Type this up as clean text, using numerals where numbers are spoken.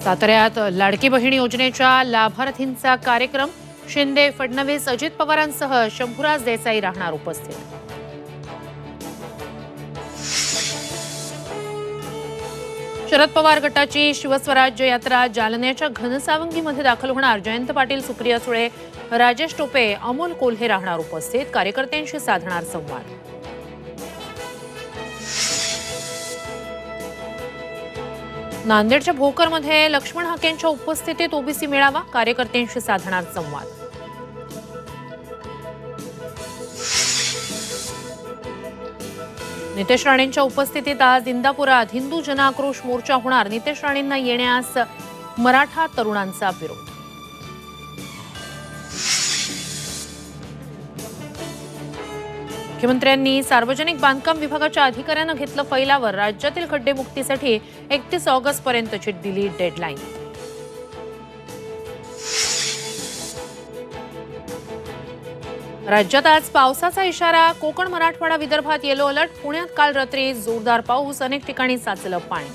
साताऱ्यात लाडकी बहीण योजनेच्या लाभार्थींचा कार्यक्रम. शिंदे, फडणवीस, अजित पवारांसह शंभूराज देसाई राहणार उपस्थित. शरद पवार गटाची शिवस्वराज्य यात्रा जालन्याच्या घनसावंगीमध्ये दाखल होणार. जयंत पाटील, सुप्रिया सुळे, राजेश टोपे, अमोल कोल्हे राहणार उपस्थित. कार्यकर्त्यांशी साधणार संवाद. नांदेडच्या भोकरमध्ये लक्ष्मण हाकेंच्या उपस्थितीत ओबीसी मेळावा. कार्यकर्त्यांशी साधणार संवाद. नितेश राणेंच्या उपस्थितीत आज इंदापुरात हिंदू जनआक्रोश मोर्चा होणार. नितेश राणेंना येण्यास मराठा तरुणांचा विरोध. मुख्यमंत्र्यांनी सार्वजनिक बांधकाम विभागाच्या अधिकाऱ्यांना घेतलं फैलावर. राज्यातील खड्डेमुक्तीसाठी 31 ऑगस्टपर्यंतची दिली डेडलाईन. राज्यात आज पावसाचा इशारा. कोकण, मराठवाडा, विदर्भात येलो अलर्ट. पुण्यात काल रात्री जोरदार पाऊस. अनेक ठिकाणी साचलं पाणी.